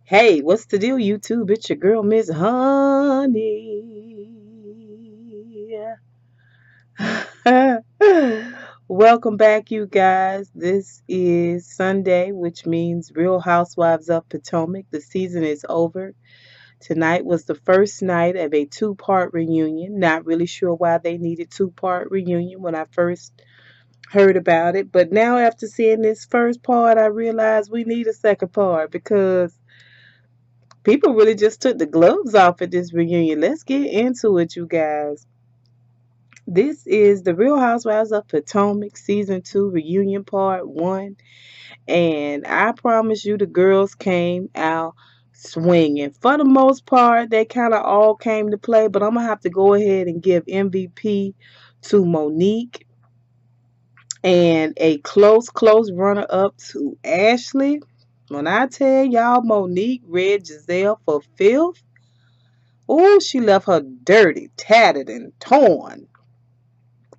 Hey, what's the deal, YouTube? It's your girl, Miss Honey. Welcome back, you guys. This is Sunday, which means Real Housewives of Potomac. The season is over. Tonight was the first night of a two-part reunion. Not really sure why they needed two-part reunion when I first heard about it, but now after seeing this first part, I realize we need a second part because people really just took the gloves off at this reunion. Let's get into it, you guys. This is the Real Housewives of Potomac Season 2 Reunion Part 1. And I promise you, the girls came out swinging. For the most part, they kind of all came to play, but I'm going to have to go ahead and give MVP to Monique and a close runner up to Ashley. When I tell y'all, Monique read Gizelle for fifth. Oh, she left her dirty, tattered, and torn.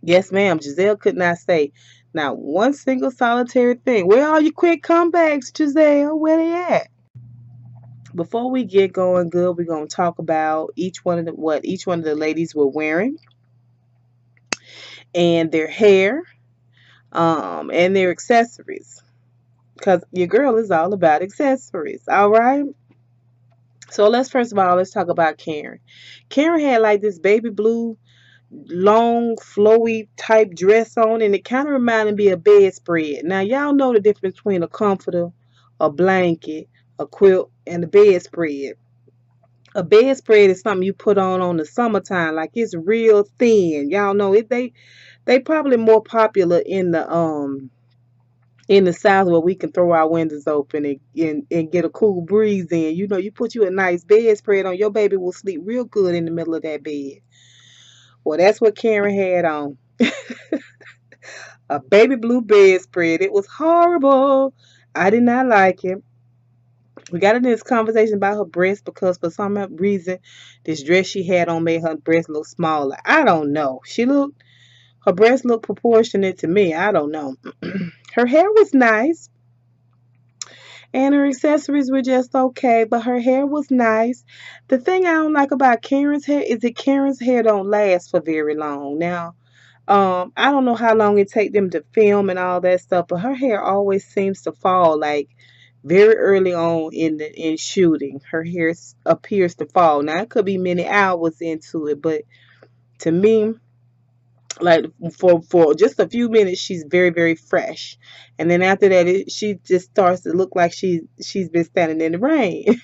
Yes, ma'am. Gizelle could not say not one single solitary thing. Where are your quick comebacks, Gizelle? Where they at? Before we get going good, we're gonna talk about what each one of the ladies were wearing and their hair, and their accessories. Cause your girl is all about accessories. All right. So let's talk about Karen. Karen had like this baby blue long flowy type dress on, and it kind of reminded me of bedspread. Now y'all know the difference between a comforter, a blanket, a quilt, and a bedspread. A bedspread is something you put on the summertime, like it's real thin. Y'all know it. They probably more popular in the south where we can throw our windows open and get a cool breeze in. You know, you put you a nice bedspread on, your baby will sleep real good in the middle of that bed. Well, that's what Karen had on. A baby blue bedspread. It was horrible. I did not like it. We got into this conversation about her breast because for some reason this dress she had on made her breast look smaller. I don't know. Her breast looked proportionate to me. I don't know. Her hair was nice and her accessories were just okay, but her hair was nice. The thing I don't like about Karen's hair is that Karen's hair don't last for very long. Now, I don't know how long it take them to film and all that stuff, but her hair always seems to fall like very early on in shooting. Her hair appears to fall. Now it could be many hours into it, but to me, like for just a few minutes, she's very fresh, and then after that, she just starts to look like she's been standing in the rain.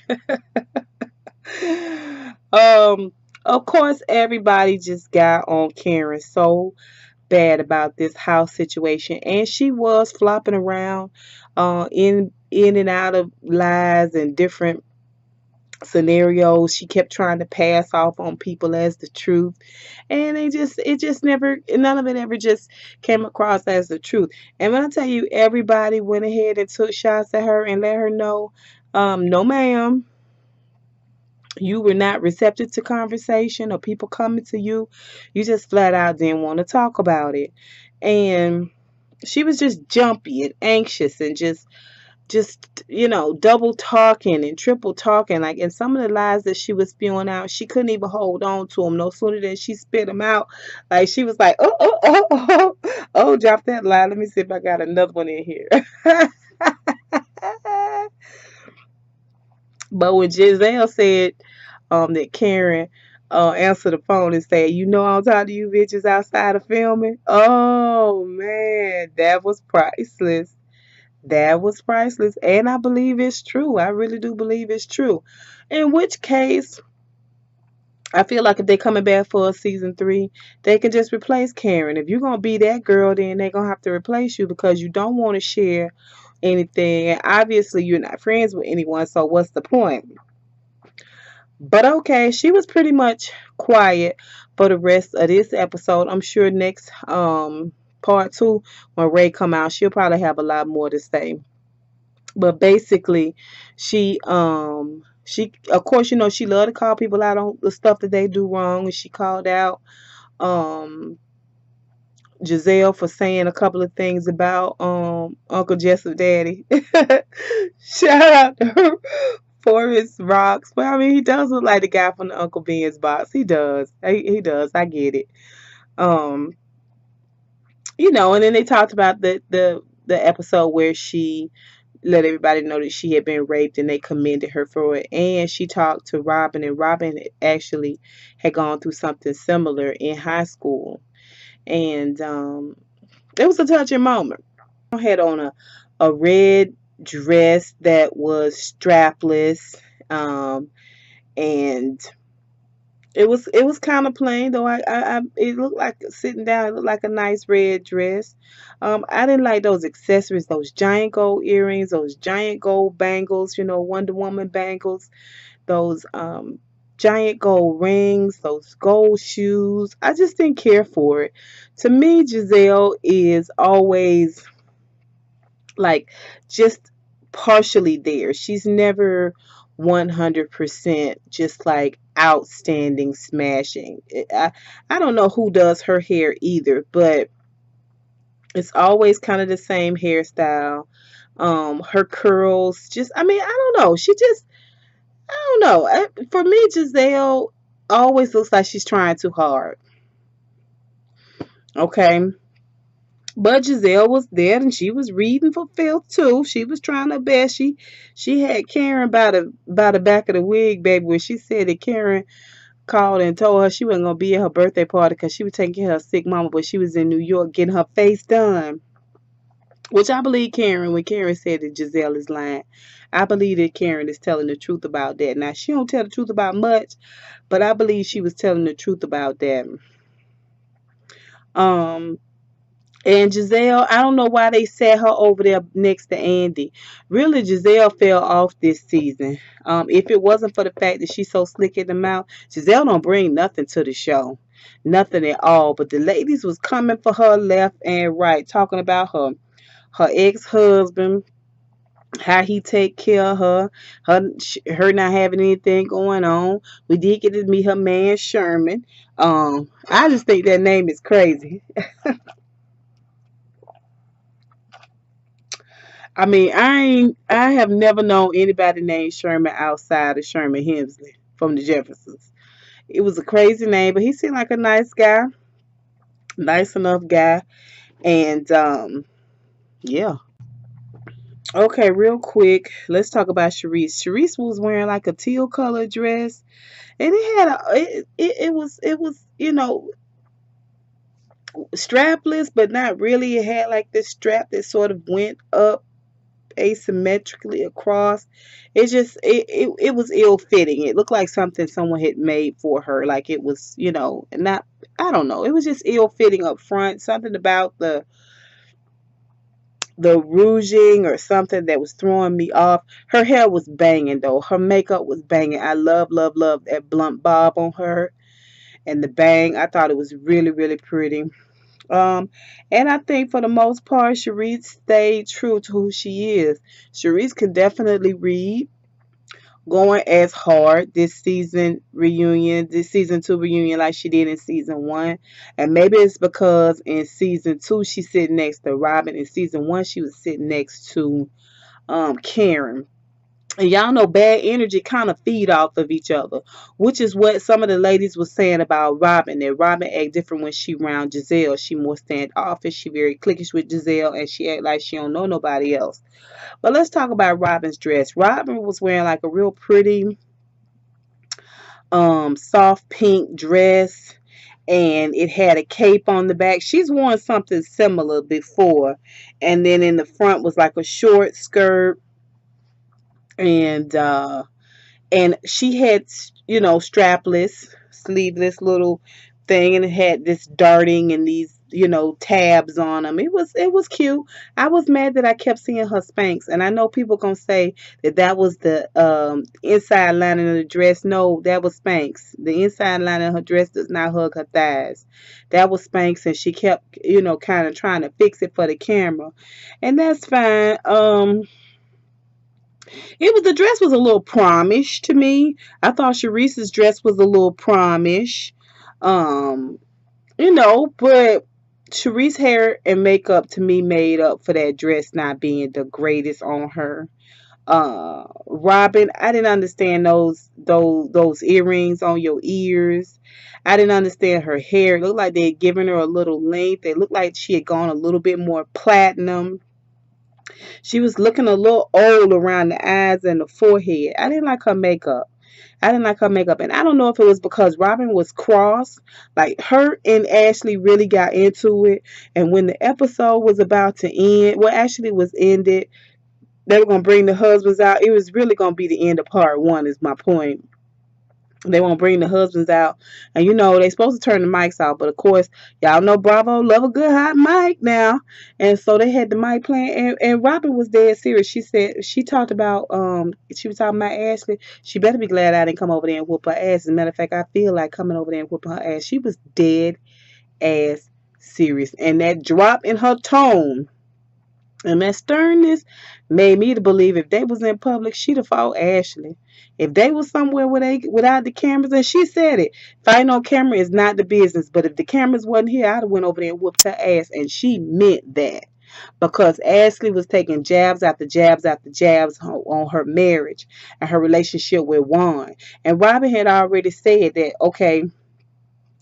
Of course, everybody just got on Karen so bad about this house situation, and she was flopping around in and out of lies and different scenarios. She kept trying to pass off on people as the truth, and it just never, none of it ever just came across as the truth. And when I tell you, everybody went ahead and took shots at her and let her know, no ma'am, you were not receptive to conversation or people coming to you. You just flat out didn't want to talk about it. And she was just jumpy and anxious and just double talking and triple talking, like, and some of the lies that she was spewing out, she couldn't even hold on to them. No sooner than she spit them out, like she was like, oh, drop that lie. Let me see if I got another one in here. But when Giselle said that Karen answered the phone and said, I'm talking to you bitches outside of filming. Oh man, that was priceless. That was priceless. And I believe it's true. I really do believe it's true. In which case, I feel like if they're coming back for a season 3, they can just replace Karen. If you're going to be that girl, then they're going to have to replace you because you don't want to share anything. And obviously, you're not friends with anyone, so what's the point? But okay, she was pretty much quiet for the rest of this episode. I'm sure next part 2, when Ray come out, she'll probably have a lot more to say. But basically, she of course, she loved to call people out on the stuff that they do wrong, and she called out um Gizelle for saying a couple of things about Uncle Jess's daddy. Shout out to her Forrest rocks. Well, I mean, he does look like the guy from the Uncle Ben's box. He does. He does. I get it. Um, and then they talked about the episode where she let everybody know that she had been raped and they commended her for it. And she talked to Robyn, and Robyn actually had gone through something similar in high school. And it was a touching moment. Had on a red dress that was strapless, and it was kind of plain though. It looked like sitting down. It looked like a nice red dress. I didn't like those accessories, those giant gold earrings, those giant gold bangles. Wonder Woman bangles. Those giant gold rings, those gold shoes. I just didn't care for it. To me, Gizelle is always like just partially there. She's never 100% just like outstanding smashing. I don't know who does her hair either, but it's always kind of the same hairstyle. Her curls just, I mean, I don't know. She just, I don't know. For me, Gizelle always looks like she's trying too hard. Okay. But Gizelle was there and she was reading for filth too. She was trying her best. She had Karen by the back of the wig, baby, when she said that Karen called and told her she wasn't gonna be at her birthday party because she was taking care of her sick mama, but she was in New York getting her face done. Which I believe Karen when Karen said that Gizelle is lying. I believe that Karen is telling the truth about that. Now she don't tell the truth about much, but I believe she was telling the truth about that. Um And Gizelle, I don't know why they sat her over there next to Andy. Really, Gizelle fell off this season. If it wasn't for the fact that she's so slick in the mouth, Gizelle don't bring nothing to the show. Nothing at all. But the ladies was coming for her left and right, talking about her ex-husband, how he take care of her not having anything going on. We did get to meet her man Sherman. I just think that name is crazy. I mean, I have never known anybody named Sherman outside of Sherman Hemsley from the Jeffersons. It was a crazy name, but he seemed like a nice guy, nice enough guy, and yeah. Okay, real quick, let's talk about Charisse. Charisse was wearing like a teal colored dress, and it had it was strapless, but not really. It had like this strap that sort of went up asymmetrically across. It was ill fitting. It looked like something someone had made for her. Like it was, not, I don't know. It was just ill fitting up front. Something about the rouging or something that was throwing me off. Her hair was banging though. Her makeup was banging. I love, love, love that blunt bob on her and the bang. I thought it was really, really pretty. Um, and I think for the most part, Charisse stayed true to who she is. Charisse can definitely read, going as hard this season two reunion like she did in season one. And maybe it's because in season two she's sitting next to Robyn. In season one she was sitting next to Karen. And y'all know bad energy kind of feed off of each other, which is what some of the ladies was saying about Robyn. That Robyn act different when she around Gizelle. She more standoffish. She very cliquish with Gizelle, and she act like she don't know nobody else. But let's talk about Robyn's dress. Robyn was wearing like a real pretty, soft pink dress, and it had a cape on the back. She's worn something similar before, and then in the front was like a short skirt, and she had strapless sleeveless little thing, and it had this darting and these tabs on them. It was cute. I was mad that I kept seeing her Spanx, and I know people gonna say that was the inside lining of the dress. No, that was Spanx. The inside lining of her dress does not hug her thighs. That was Spanx, and she kept kind of trying to fix it for the camera, and that's fine. The dress was a little promish to me. I thought Charisse's dress was a little promish. Um, but Charisse hair and makeup to me made up for that dress not being the greatest on her. Robyn, I didn't understand those earrings on your ears. I didn't understand her hair. It looked like they had given her a little length. It looked like she had gone a little bit more platinum. She was looking a little old around the eyes and the forehead. I didn't like her makeup. I didn't like her makeup. And I don't know if it was because Robyn was cross. Like her and Ashley really got into it. And when the episode was about to end, well, actually it was ended. They were gonna bring the husbands out. It was really gonna be the end of part one, is my point. They won't bring the husbands out, and you know they supposed to turn the mics out, but of course y'all know Bravo love a good hot mic now, and so they had the mic playing, and Robyn was dead serious. She said she talked about she was talking about Ashley. She better be glad I didn't come over there and whoop her ass. As a matter of fact, I feel like coming over there and whooping her ass. She was dead ass serious, and that drop in her tone and that sternness made me to believe if they was in public, she'd have fought Ashley. If they was somewhere where they without the cameras, and she said it, fighting on camera is not the business. But if the cameras wasn't here, I'd have went over there and whooped her ass, and she meant that because Ashley was taking jabs after jabs after jabs on her marriage and her relationship with Juan. And Robyn had already said that okay,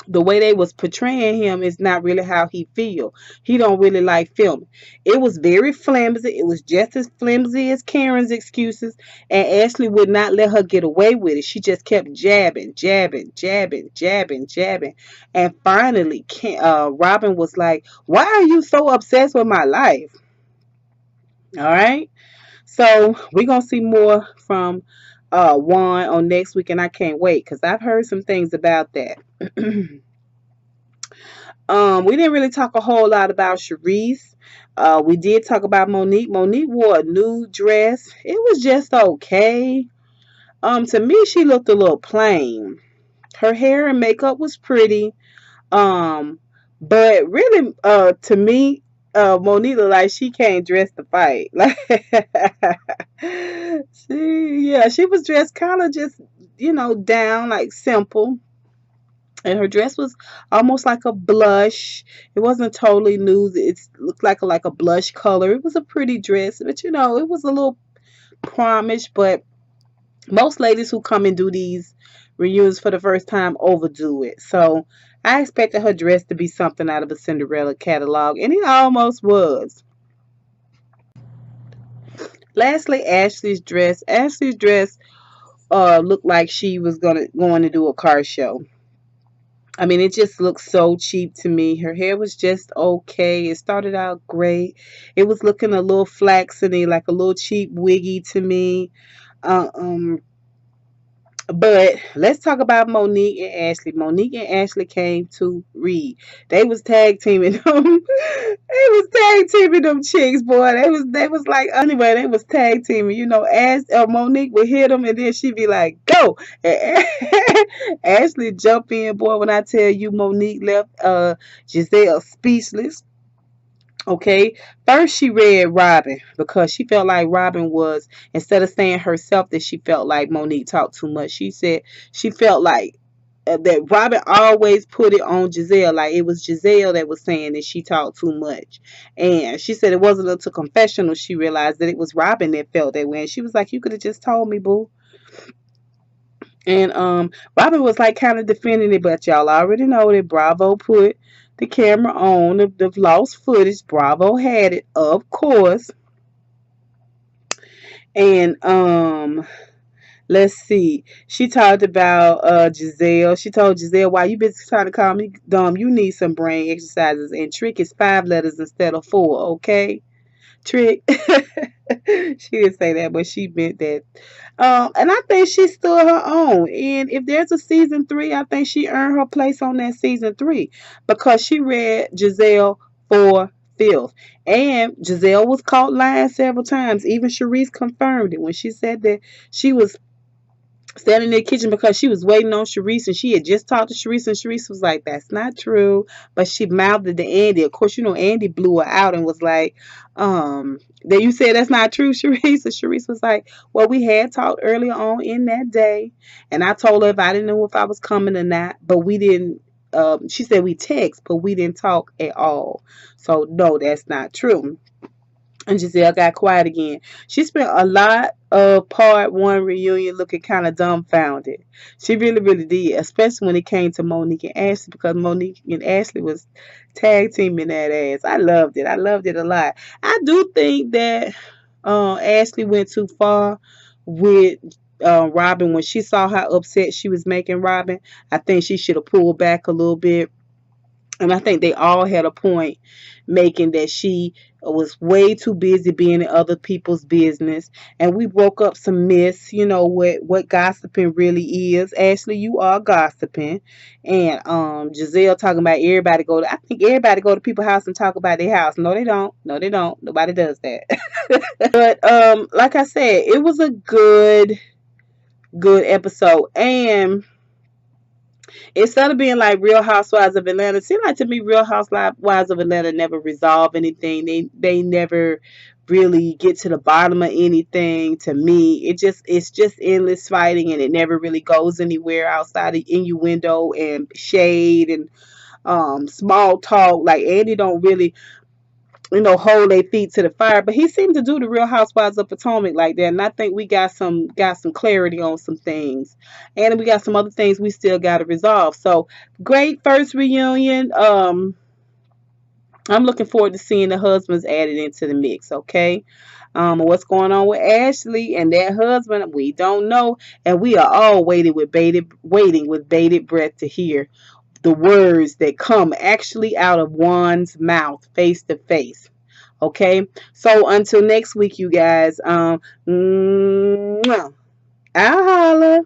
the way they was portraying him is not really how he feel. He don't really like filming. It was very flimsy. It was just as flimsy as Karen's excuses, and Ashley would not let her get away with it. She just kept jabbing, jabbing, jabbing, jabbing, jabbing, and finally, Robyn was like, "Why are you so obsessed with my life?" All right, so we're gonna see more from Juan on next week, and I can't wait because I've heard some things about that. We didn't really talk a whole lot about Charisse. We did talk about Monique. Monique wore a nude dress. It was just okay. To me, she looked a little plain. Her hair and makeup was pretty. Um, but really, to me, Monique looked like she can't dress to fight. Like, she was dressed kind of just, down, like simple, and her dress was almost like a blush. It wasn't totally nude. It looked like a blush color. It was a pretty dress, but it was a little promish. But most ladies who come and do these reunions for the first time overdo it. So I expected her dress to be something out of a Cinderella catalog, and it almost was. Lastly, Ashley's dress. Ashley's dress looked like she was going to do a car show. I mean, it just looked so cheap to me. Her hair was just okay. It started out great. It was looking a little flaxeny, like a little cheap wiggy to me. Uh, um, but let's talk about Monique and Ashley. Monique and Ashley came to read. They was tag teaming them. They was tag teaming them chicks, boy. They was like anyway. They was tag teaming. As Monique would hit them, and then she'd be like, "Go!" And Ashley jump in, boy. When I tell you, Monique left Gizelle speechless. Okay, first she read Robyn because she felt like Robyn was, instead of saying herself that she felt like Monique talked too much, she said she felt like that Robyn always put it on Gizelle, like it was Gizelle that was saying that she talked too much. And she said it wasn't until confessional she realized that it was Robyn that felt that way. And she was like, "You could have just told me, boo." And Robyn was like kind of defending it, but y'all already know that Bravo put the camera on the lost footage. Bravo had it, of course. And let's see. She talked about Gizelle. She told Gizelle, "Why you been trying to call me dumb? You need some brain exercises. And trick is 5 letters instead of 4, okay? Trick." She didn't say that, but she meant that. And I think she stood her own. And if there's a season 3, I think she earned her place on that season 3 because she read Gizelle for filth. And Gizelle was caught lying several times. Even Charisse confirmed it when she said that she was standing in the kitchen because she was waiting on Charisse, and she had just talked to Charisse, and Charisse was like, "That's not true." But she mouthed it to Andy. Of course, Andy blew her out and was like, "Then you said that's not true, Charisse." And Charisse was like, "Well, we had talked earlier on in that day, and I told her if I didn't know if I was coming or not, but we didn't." She said we text, but we didn't talk at all. So no, that's not true. And Gizelle got quiet again. She spent a lot of part one reunion looking kind of dumbfounded. She really, really did, especially when it came to Monique and Ashley, because Monique and Ashley was tag teaming that ass. I loved it. I loved it a lot. I do think that Ashley went too far with Robyn when she saw how upset she was making Robyn. I think she should have pulled back a little bit, and I think they all had a point making that she was way too busy being in other people's business. And we broke up some myths, what gossiping really is. Ashley, you are gossiping. And Gizelle talking about everybody go to I think everybody go to people's house and talk about their house. No, they don't. No, they don't. Nobody does that. But like I said, it was a good episode. And instead of being like Real Housewives of Atlanta, it seemed like to me Real Housewives of Atlanta never resolve anything. They never really get to the bottom of anything. To me, it's just endless fighting, and it never really goes anywhere outside of innuendo and shade and small talk. Like Andy don't really hold their feet to the fire. But he seemed to do the Real Housewives of Potomac like that, and I think we got some clarity on some things, and we got some other things we still got to resolve. So great first reunion. I'm looking forward to seeing the husbands added into the mix. Okay. What's going on with Ashley and that husband? We don't know, and we are all waiting with bated breath to hear the words that come actually out of Juan's mouth face to face. Okay, so until next week, you guys, I'll holla.